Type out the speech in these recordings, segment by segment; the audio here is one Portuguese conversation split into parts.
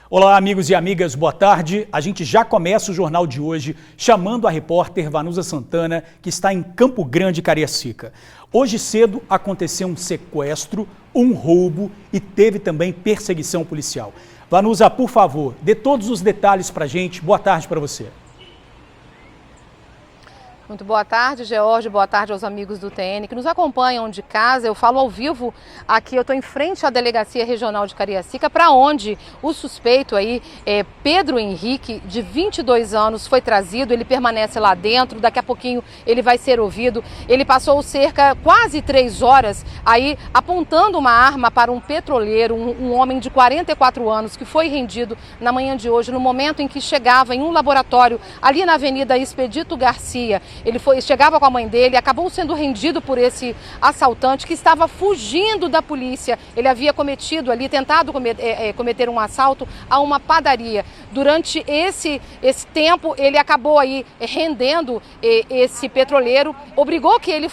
Olá, amigos e amigas, boa tarde. A gente já começa o jornal de hoje chamando a repórter Vanusa Santana, que está em Campo Grande, Cariacica. Hoje cedo aconteceu um sequestro, um roubo e teve também perseguição policial. Vanusa, por favor, dê todos os detalhes para a gente. Boa tarde para você. Muito boa tarde, George. Boa tarde aos amigos do TN que nos acompanham de casa. Eu falo ao vivo aqui, eu estou em frente à Delegacia Regional de Cariacica, para onde o suspeito aí, Pedro Henrique, de 22 anos, foi trazido. Ele permanece lá dentro, daqui a pouquinho ele vai ser ouvido. Ele passou quase 3 horas aí apontando uma arma para um petroleiro, um homem de 44 anos, que foi rendido na manhã de hoje, no momento em que chegava em um laboratório ali na Avenida Expedito Garcia. Ele chegava com a mãe dele, acabou sendo rendido por esse assaltante que estava fugindo da polícia. Ele havia tentado cometer um assalto a uma padaria. Durante esse tempo, ele acabou aí rendendo esse petroleiro, obrigou que ele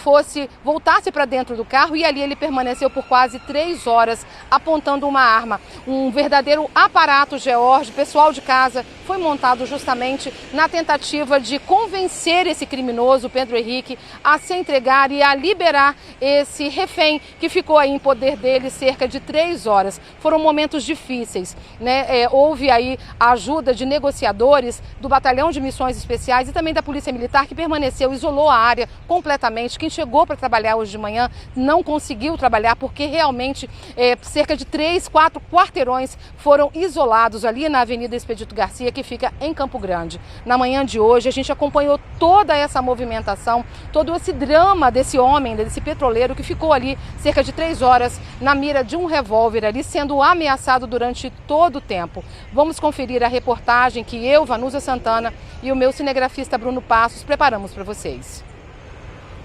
voltasse para dentro do carro e ali ele permaneceu por quase 3 horas apontando uma arma. Um verdadeiro aparato, George, pessoal de casa, foi montado justamente na tentativa de convencer esse criminoso, Pedro Henrique, a se entregar e a liberar esse refém que ficou aí em poder dele cerca de 3 horas. Foram momentos difíceis, né? Houve aí a ajuda de negociadores do Batalhão de Missões Especiais e também da Polícia Militar, que permaneceu, isolou a área completamente. Quem chegou para trabalhar hoje de manhã não conseguiu trabalhar porque realmente cerca de 3, 4 quarteirões foram isolados ali na Avenida Expedito Garcia, que fica em Campo Grande. Na manhã de hoje a gente acompanhou toda essa movimentação, todo esse drama desse homem, desse petroleiro que ficou ali cerca de 3 horas na mira de um revólver ali, sendo ameaçado durante todo o tempo. Vamos conferir a reportagem que eu, Vanusa Santana, e o meu cinegrafista Bruno Passos preparamos para vocês.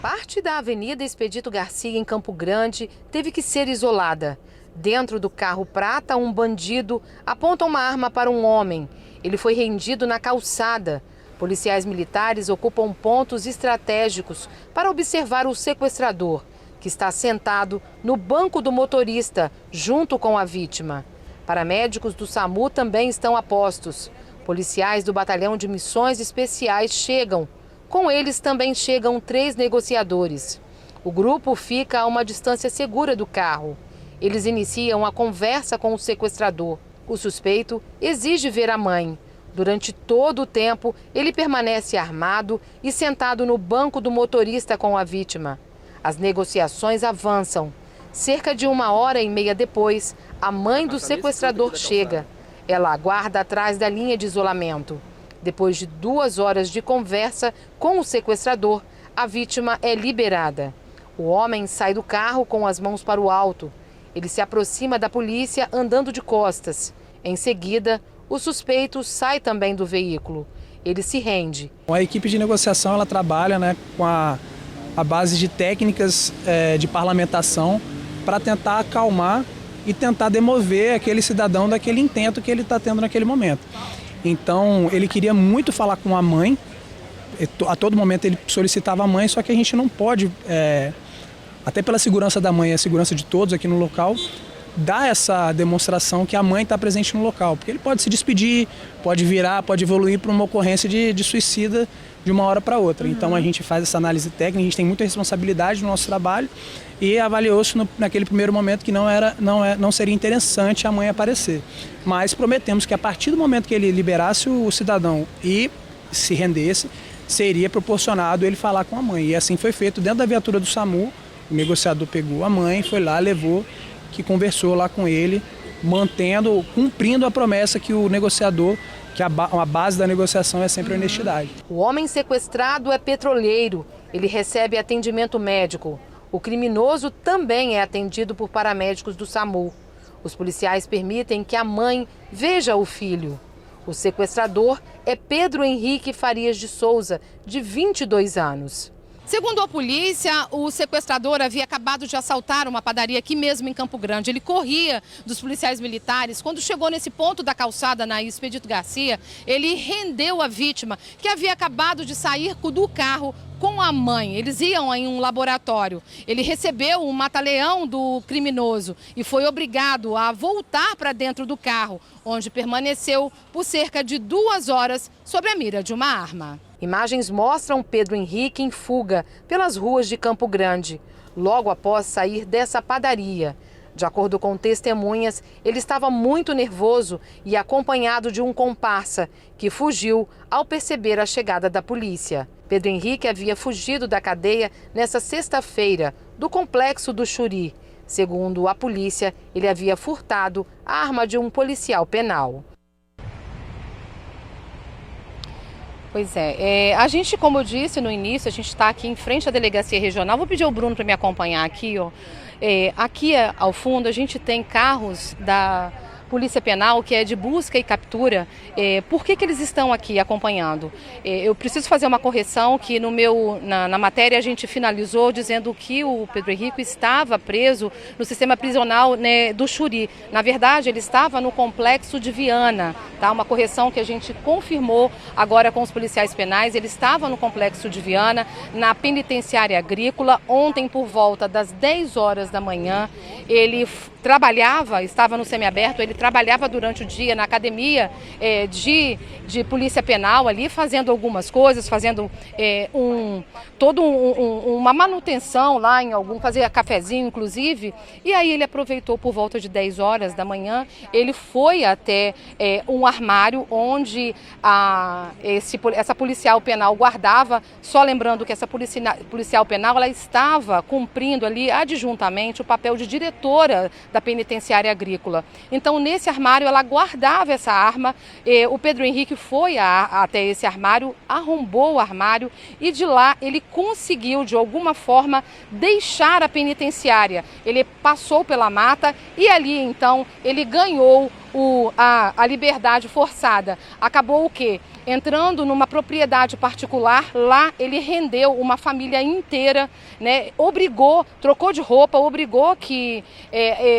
Parte da Avenida Expedito Garcia, em Campo Grande, teve que ser isolada. Dentro do carro prata, um bandido aponta uma arma para um homem. Ele foi rendido na calçada. Policiais militares ocupam pontos estratégicos para observar o sequestrador, que está sentado no banco do motorista, junto com a vítima. Paramédicos do SAMU também estão a postos. Policiais do Batalhão de Missões Especiais chegam. Com eles também chegam 3 negociadores. O grupo fica a uma distância segura do carro. Eles iniciam a conversa com o sequestrador. O suspeito exige ver a mãe. Durante todo o tempo, ele permanece armado e sentado no banco do motorista com a vítima. As negociações avançam. Cerca de 1h30 depois, a mãe do sequestrador chega. Ela aguarda atrás da linha de isolamento. Depois de 2 horas de conversa com o sequestrador, a vítima é liberada. O homem sai do carro com as mãos para o alto. Ele se aproxima da polícia andando de costas. Em seguida, o suspeito sai também do veículo. Ele se rende. A equipe de negociação ela trabalha, com a base de técnicas de parlamentação para tentar acalmar e tentar demover aquele cidadão daquele intento que ele está tendo naquele momento. Então, ele queria muito falar com a mãe. A todo momento ele solicitava a mãe, só que a gente não pode, até pela segurança da mãe e a segurança de todos aqui no local, dar essa demonstração que a mãe está presente no local, porque ele pode se despedir, pode evoluir para uma ocorrência de suicida de uma hora para outra. Então a gente faz essa análise técnica, a gente tem muita responsabilidade no nosso trabalho e avaliou-se naquele primeiro momento que não seria interessante a mãe aparecer. Mas prometemos que a partir do momento que ele liberasse o cidadão e se rendesse, seria proporcionado ele falar com a mãe. E assim foi feito dentro da viatura do SAMU, o negociador pegou a mãe, foi lá, levou, que conversou lá com ele, cumprindo a promessa que o negociador, que a base da negociação é sempre a honestidade. O homem sequestrado é petroleiro, ele recebe atendimento médico. O criminoso também é atendido por paramédicos do SAMU. Os policiais permitem que a mãe veja o filho. O sequestrador é Pedro Henrique Farias de Souza, de 22 anos. Segundo a polícia, o sequestrador havia acabado de assaltar uma padaria aqui mesmo em Campo Grande. Ele corria dos policiais militares. Quando chegou nesse ponto da calçada, na Expedito Garcia, ele rendeu a vítima, que havia acabado de sair do carro com a mãe. Eles iam em um laboratório. Ele recebeu um mata-leão do criminoso e foi obrigado a voltar para dentro do carro, onde permaneceu por cerca de 2 horas sob a mira de uma arma. Imagens mostram Pedro Henrique em fuga pelas ruas de Campo Grande, logo após sair dessa padaria. De acordo com testemunhas, ele estava muito nervoso e acompanhado de um comparsa, que fugiu ao perceber a chegada da polícia. Pedro Henrique havia fugido da cadeia nesta sexta-feira, do complexo do Xuri. Segundo a polícia, ele havia furtado a arma de um policial penal. Pois é, a gente, como eu disse no início, a gente está aqui em frente à delegacia regional. Vou pedir ao Bruno para me acompanhar aqui, ó. Aqui ao fundo a gente tem carros da Polícia Penal, que é de busca e captura. Por que eles estão aqui acompanhando? Eu preciso fazer uma correção que na matéria a gente finalizou dizendo que o Pedro Henrique estava preso no sistema prisional, né, do Xuri. Na verdade, ele estava no complexo de Viana, tá? Uma correção que a gente confirmou agora com os policiais penais. Ele estava no complexo de Viana, na penitenciária agrícola. Ontem, por volta das 10 horas da manhã, ele estava no semiaberto, ele trabalhava durante o dia na academia de polícia penal ali, fazendo algumas coisas, fazendo uma manutenção lá fazia cafezinho inclusive, e aí ele aproveitou por volta de 10 horas da manhã, ele foi até um armário onde essa policial penal guardava, só lembrando que essa policial penal ela estava cumprindo ali adjuntamente o papel de diretora da penitenciária agrícola. Então, nesse armário, ela guardava essa arma. O Pedro Henrique foi até esse armário, arrombou o armário e de lá ele conseguiu, de alguma forma, deixar a penitenciária. Ele passou pela mata e ali, então, ele ganhou a liberdade forçada. Acabou o quê? Entrando numa propriedade particular, lá ele rendeu uma família inteira, né? Trocou de roupa, obrigou que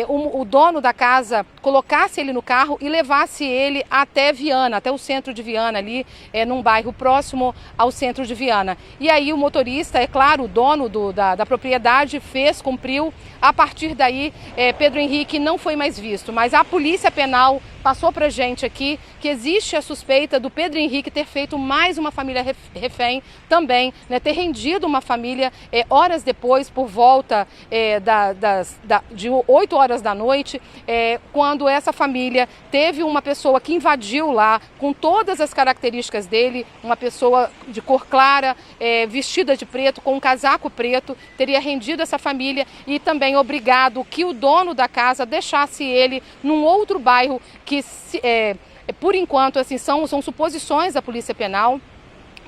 o dono da casa colocasse ele no carro e levasse ele até Viana, até o centro de Viana, ali num bairro próximo ao centro de Viana. E aí o motorista, é claro, o dono da propriedade cumpriu. A partir daí, Pedro Henrique não foi mais visto, mas a Polícia Penal passou pra gente aqui que existe a suspeita do Pedro Henrique ter feito mais uma família refém também, né, ter rendido uma família horas depois, por volta de 8 horas da noite, quando essa família teve uma pessoa que invadiu lá com todas as características dele, uma pessoa de cor clara, vestida de preto, com um casaco preto, teria rendido essa família e também obrigado que o dono da casa deixasse ele num outro bairro que, por enquanto, assim, são suposições da Polícia Penal,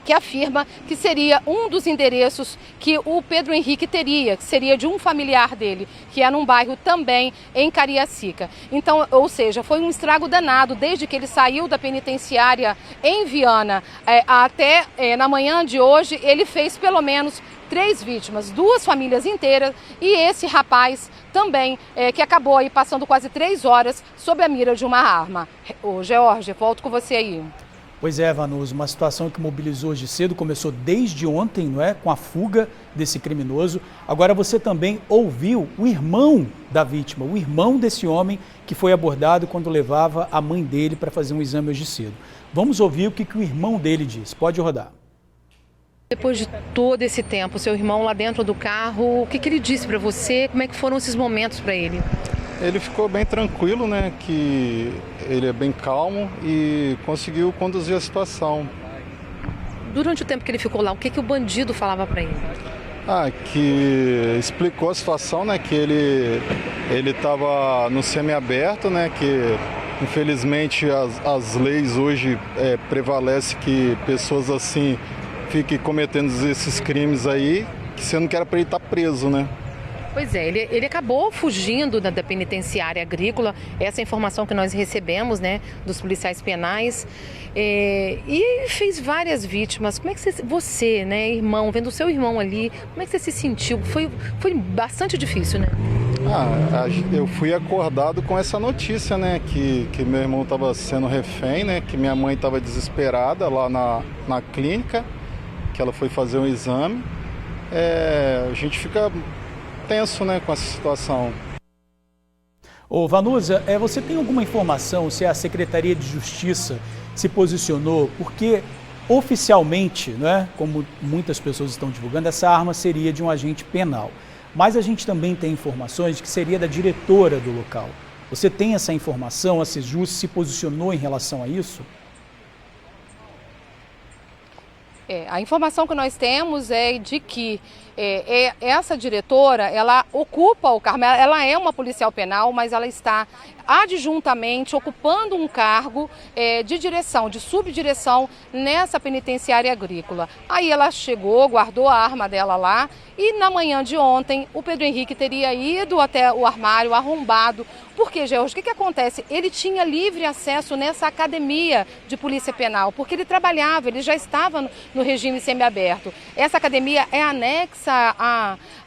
que afirma que seria um dos endereços que o Pedro Henrique teria, que seria de um familiar dele, que é num bairro também em Cariacica. Então, ou seja, foi um estrago danado desde que ele saiu da penitenciária em Viana até na manhã de hoje. Ele fez pelo menos 3 vítimas, 2 famílias inteiras e esse rapaz também, que acabou aí passando quase 3 horas sob a mira de uma arma. Ô, Georgia, volto com você aí. Pois é, Vanusa, uma situação que mobilizou hoje cedo, começou desde ontem, não é? Com a fuga desse criminoso. Agora você também ouviu o irmão da vítima, o irmão desse homem que foi abordado quando levava a mãe dele para fazer um exame hoje cedo. Vamos ouvir o que o irmão dele diz. Pode rodar. Depois de todo esse tempo, seu irmão lá dentro do carro, o que ele disse para você? Como é que foram esses momentos para ele? Ele ficou bem tranquilo, né, que ele é bem calmo e conseguiu conduzir a situação. Durante o tempo que ele ficou lá, o que o bandido falava para ele? Que explicou a situação, né, que ele estava no semiaberto, né, que infelizmente as leis hoje prevalecem que pessoas assim fiquem cometendo esses crimes aí, sendo que era para ele estar preso, né? Pois é, ele acabou fugindo da penitenciária agrícola, essa informação que nós recebemos, né, dos policiais penais, e fez várias vítimas. Como é que você, né, irmão, vendo o seu irmão ali, como é que você se sentiu? Foi bastante difícil, né? Eu fui acordado com essa notícia, né, que meu irmão estava sendo refém, né, que minha mãe estava desesperada lá na clínica, que ela foi fazer um exame. A gente fica tenso, né, com essa situação. Ô Vanusa, você tem alguma informação se a Secretaria de Justiça se posicionou? Porque oficialmente, né, como muitas pessoas estão divulgando, essa arma seria de um agente penal. Mas a gente também tem informações de que seria da diretora do local. Você tem essa informação? A Sejus se posicionou em relação a isso? A informação que nós temos é de que essa diretora, ela ocupa o cargo, ela é uma policial penal, mas ela está adjuntamente ocupando um cargo de direção, de subdireção nessa penitenciária agrícola. Aí ela chegou, guardou a arma dela lá e na manhã de ontem o Pedro Henrique teria ido até o armário arrombado. Porque, George, o que acontece? Ele tinha livre acesso nessa academia de polícia penal, porque ele trabalhava, ele já estava no regime semiaberto. Essa academia é anexa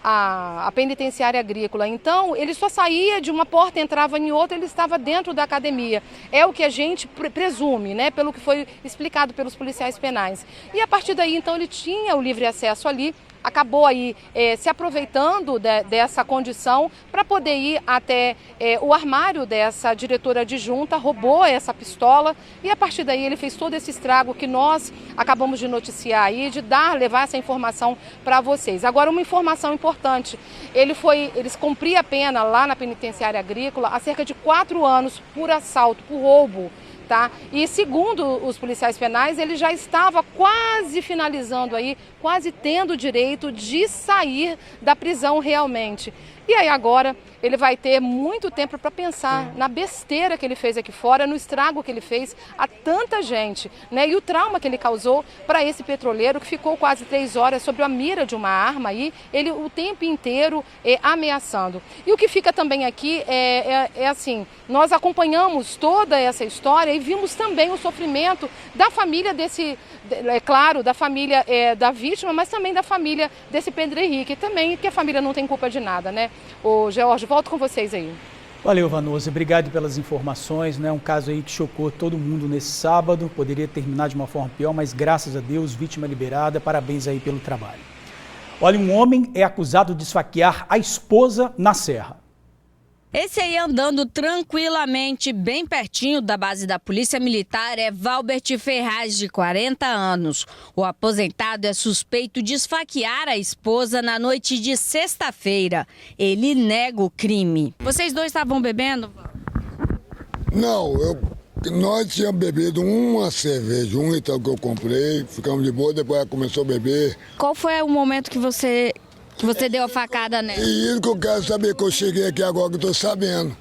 à penitenciária agrícola, então ele só saía de uma porta, entrava em outra, ele estava dentro da academia. É o que a gente presume, né, pelo que foi explicado pelos policiais penais. E a partir daí, então, ele tinha o livre acesso ali, acabou aí se aproveitando dessa condição para poder ir até o armário dessa diretora adjunta, roubou essa pistola e a partir daí ele fez todo esse estrago que nós acabamos de noticiar aí, de levar essa informação para vocês. Agora, uma informação importante, eles cumpriam a pena lá na penitenciária agrícola há cerca de 4 anos por assalto, por roubo. Tá? E segundo os policiais penais, ele já estava quase finalizando aí, quase tendo o direito de sair da prisão realmente. E aí agora ele vai ter muito tempo para pensar na besteira que ele fez aqui fora, no estrago que ele fez a tanta gente, né? E o trauma que ele causou para esse petroleiro que ficou quase 3 horas sobre a mira de uma arma aí, ele o tempo inteiro ameaçando. E o que fica também aqui é assim, nós acompanhamos toda essa história e vimos também o sofrimento da família claro, da família da vítima, mas também da família desse Pedro Henrique, também que a família não tem culpa de nada, né? Ô, George, volto com vocês aí. Valeu, Vanusa. Obrigado pelas informações, né? Um caso aí que chocou todo mundo nesse sábado. Poderia terminar de uma forma pior, mas graças a Deus, vítima liberada. Parabéns aí pelo trabalho. Olha, um homem é acusado de esfaquear a esposa na Serra. Esse aí andando tranquilamente, bem pertinho da base da Polícia Militar, é Valbert Ferraz, de 40 anos. O aposentado é suspeito de esfaquear a esposa na noite de sexta-feira. Ele nega o crime. Vocês dois estavam bebendo? Não, nós tínhamos bebido uma cerveja, um litrão que eu comprei, ficamos de boa, depois ela começou a beber. Qual foi o momento que você deu a facada nela? É isso que eu quero saber, que eu cheguei aqui agora que eu tô sabendo.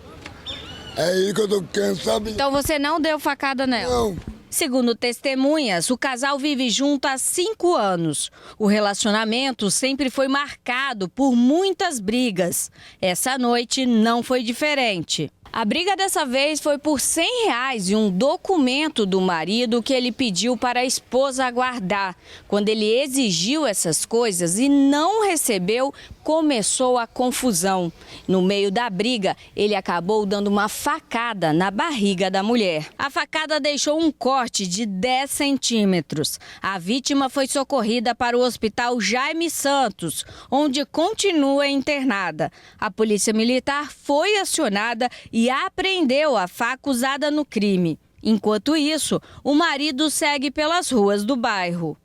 É isso que eu tô querendo saber. Então você não deu facada nela? Não. Segundo testemunhas, o casal vive junto há 5 anos. O relacionamento sempre foi marcado por muitas brigas. Essa noite não foi diferente. A briga dessa vez foi por R$100 e um documento do marido que ele pediu para a esposa guardar. Quando ele exigiu essas coisas e não recebeu, começou a confusão. No meio da briga, ele acabou dando uma facada na barriga da mulher. A facada deixou um corte de 10 centímetros. A vítima foi socorrida para o Hospital Jaime Santos, onde continua internada. A Polícia Militar foi acionada e apreendeu a faca usada no crime. Enquanto isso, o marido segue pelas ruas do bairro.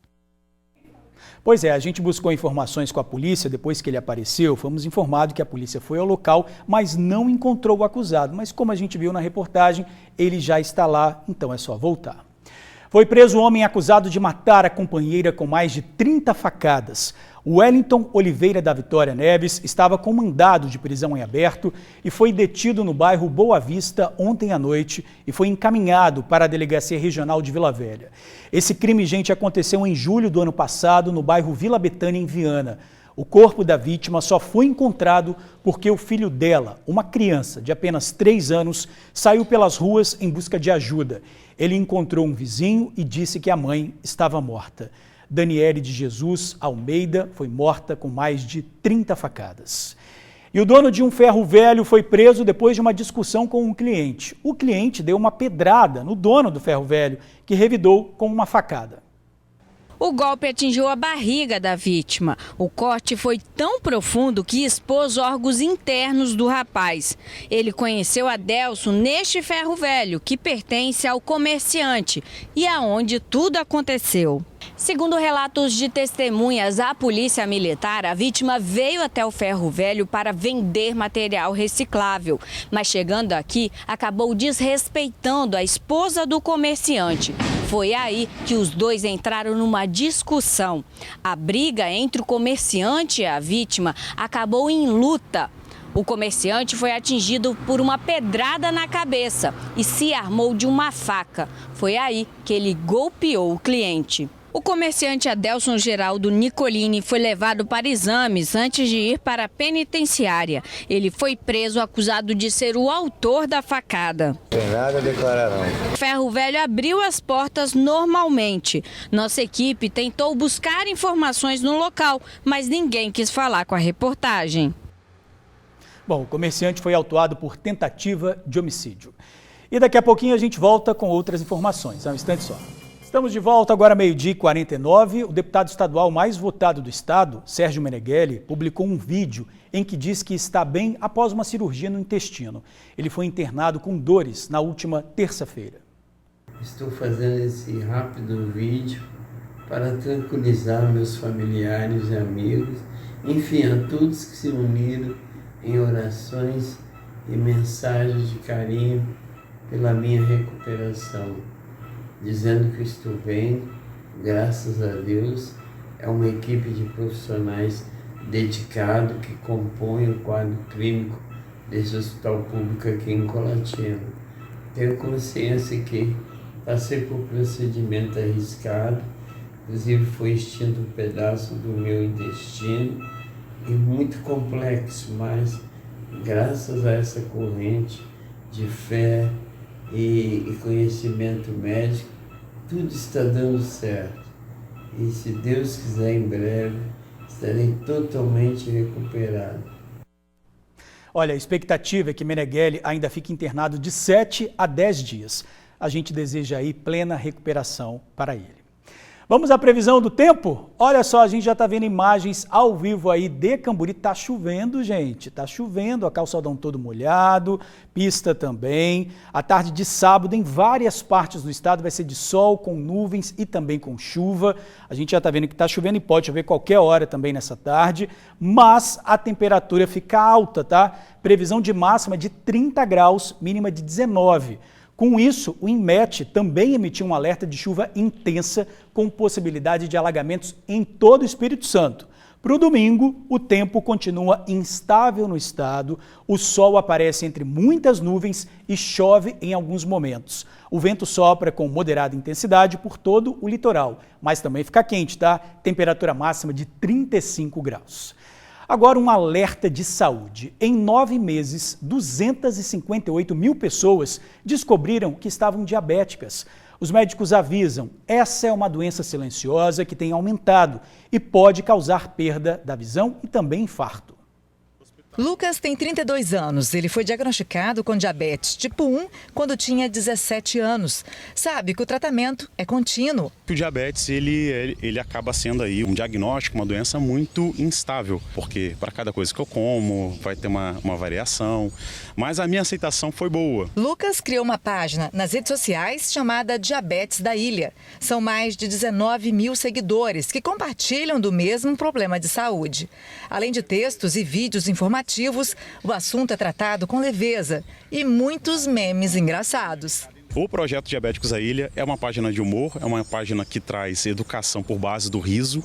Pois é, a gente buscou informações com a polícia depois que ele apareceu. Fomos informados que a polícia foi ao local, mas não encontrou o acusado. Mas como a gente viu na reportagem, ele já está lá, então é só voltar. Foi preso um homem acusado de matar a companheira com mais de 30 facadas. O Wellington Oliveira da Vitória Neves estava com mandado de prisão em aberto e foi detido no bairro Boa Vista ontem à noite e foi encaminhado para a Delegacia Regional de Vila Velha. Esse crime, gente, aconteceu em julho do ano passado no bairro Vila Betânia, em Viana. O corpo da vítima só foi encontrado porque o filho dela, uma criança de apenas 3 anos, saiu pelas ruas em busca de ajuda. Ele encontrou um vizinho e disse que a mãe estava morta. Daniele de Jesus Almeida foi morta com mais de 30 facadas. E o dono de um ferro velho foi preso depois de uma discussão com um cliente. O cliente deu uma pedrada no dono do ferro velho, que revidou com uma facada. O golpe atingiu a barriga da vítima. O corte foi tão profundo que expôs órgãos internos do rapaz. Ele conheceu Adelson neste ferro velho, que pertence ao comerciante, e aonde tudo aconteceu. Segundo relatos de testemunhas à polícia militar, a vítima veio até o ferro velho para vender material reciclável, mas chegando aqui, acabou desrespeitando a esposa do comerciante. Foi aí que os dois entraram numa discussão. A briga entre o comerciante e a vítima acabou em luta. O comerciante foi atingido por uma pedrada na cabeça e se armou de uma faca. Foi aí que ele golpeou o cliente. O comerciante Adelson Geraldo Nicolini foi levado para exames antes de ir para a penitenciária. Ele foi preso acusado de ser o autor da facada. Não tem nada a declarar, não. O ferro velho abriu as portas normalmente. Nossa equipe tentou buscar informações no local, mas ninguém quis falar com a reportagem. Bom, o comerciante foi autuado por tentativa de homicídio. E daqui a pouquinho a gente volta com outras informações. Um instante só. Estamos de volta agora, 12h49. O deputado estadual mais votado do estado, Sérgio Meneghelli, publicou um vídeo em que diz que está bem após uma cirurgia no intestino. Ele foi internado com dores na última terça-feira. Estou fazendo esse rápido vídeo para tranquilizar meus familiares e amigos, enfim, a todos que se uniram em orações e mensagens de carinho pela minha recuperação, dizendo que estou bem, graças a Deus. É uma equipe de profissionais dedicados que compõem o quadro clínico desse hospital público aqui em Colatina. Tenho consciência que passei por procedimento arriscado, inclusive foi extinto um pedaço do meu intestino, e muito complexo, mas graças a essa corrente de fé e conhecimento médico, tudo está dando certo. E se Deus quiser, em breve, estarei totalmente recuperado. Olha, a expectativa é que Meneghelli ainda fique internado de 7 a 10 dias. A gente deseja aí plena recuperação para ele. Vamos à previsão do tempo? Olha só, a gente já está vendo imagens ao vivo aí de Camburi. Tá chovendo, gente, tá chovendo, a calçadão todo molhado, pista também. A tarde de sábado em várias partes do estado vai ser de sol, com nuvens e também com chuva. A gente já está vendo que está chovendo e pode chover qualquer hora também nessa tarde, mas a temperatura fica alta, tá? Previsão de máxima de 30 graus, mínima de 19. Com isso, o INMET também emitiu um alerta de chuva intensa com possibilidade de alagamentos em todo o Espírito Santo. Para o domingo, o tempo continua instável no estado, o sol aparece entre muitas nuvens e chove em alguns momentos. O vento sopra com moderada intensidade por todo o litoral, mas também fica quente, tá? Temperatura máxima de 35 graus. Agora, um alerta de saúde. Em 9 meses, 258 mil pessoas descobriram que estavam diabéticas. Os médicos avisam, essa é uma doença silenciosa que tem aumentado e pode causar perda da visão e também infarto. Lucas tem 32 anos. Ele foi diagnosticado com diabetes tipo 1 quando tinha 17 anos. Sabe que o tratamento é contínuo. O diabetes, ele acaba sendo aí um diagnóstico, uma doença muito instável, porque para cada coisa que eu como vai ter uma variação, mas a minha aceitação foi boa. Lucas criou uma página nas redes sociais chamada Diabetes da Ilha. São mais de 19 mil seguidores que compartilham do mesmo problema de saúde. Além de textos e vídeos informativos, o assunto é tratado com leveza e muitos memes engraçados. O projeto Diabéticos da Ilha é uma página de humor, é uma página que traz educação por base do riso,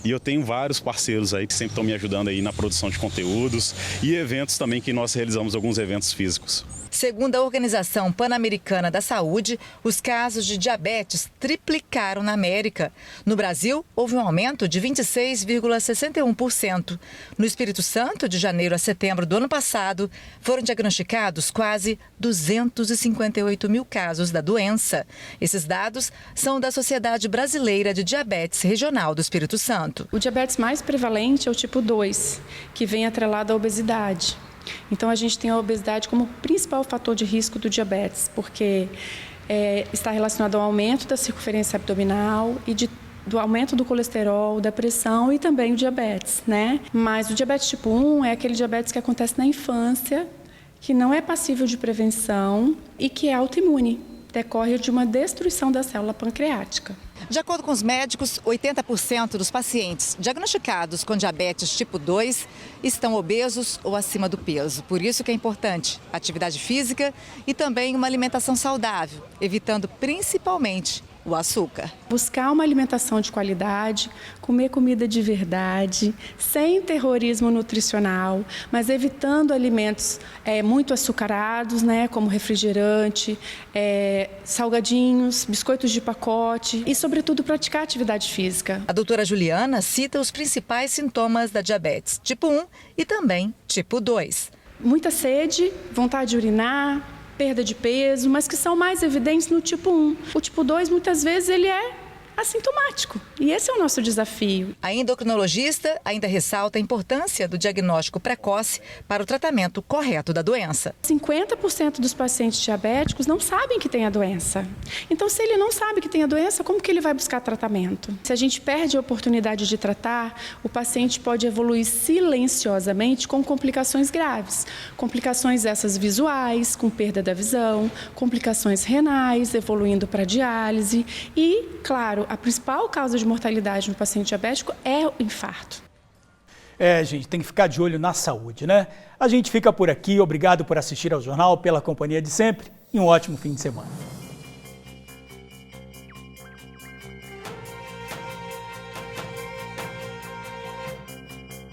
e eu tenho vários parceiros aí que sempre estão me ajudando aí na produção de conteúdos e eventos também, que nós realizamos alguns eventos físicos. Segundo a Organização Pan-Americana da Saúde, os casos de diabetes triplicaram na América. No Brasil, houve um aumento de 26,61%. No Espírito Santo, de janeiro a setembro do ano passado, foram diagnosticados quase 258 mil casos da doença. Esses dados são da Sociedade Brasileira de Diabetes Regional do Espírito Santo. O diabetes mais prevalente é o tipo 2, que vem atrelado à obesidade. Então, a gente tem a obesidade como principal fator de risco do diabetes, porque está relacionado ao aumento da circunferência abdominal e do aumento do colesterol, da pressão e também o diabetes, né? Mas o diabetes tipo 1 é aquele diabetes que acontece na infância, que não é passível de prevenção e que é autoimune, decorre de uma destruição da célula pancreática. De acordo com os médicos, 80% dos pacientes diagnosticados com diabetes tipo 2 estão obesos ou acima do peso. Por isso que é importante atividade física e também uma alimentação saudável, evitando principalmente o açúcar. Buscar uma alimentação de qualidade, comer comida de verdade, sem terrorismo nutricional, mas evitando alimentos muito açucarados, né, como refrigerante, salgadinhos, biscoitos de pacote e, sobretudo, praticar atividade física. A doutora Juliana cita os principais sintomas da diabetes tipo 1 e também tipo 2. Muita sede, vontade de urinar, perda de peso, mas que são mais evidentes no tipo 1. O tipo 2, muitas vezes, ele é assintomático. E esse é o nosso desafio. A endocrinologista ainda ressalta a importância do diagnóstico precoce para o tratamento correto da doença. 50% dos pacientes diabéticos não sabem que tem a doença. Então, se ele não sabe que tem a doença, como que ele vai buscar tratamento? Se a gente perde a oportunidade de tratar, o paciente pode evoluir silenciosamente com complicações graves. Complicações essas visuais, com perda da visão, complicações renais, evoluindo para diálise e, claro, a principal causa de mortalidade no paciente diabético é o infarto. Gente, tem que ficar de olho na saúde, né? A gente fica por aqui. Obrigado por assistir ao jornal, pela companhia de sempre e um ótimo fim de semana.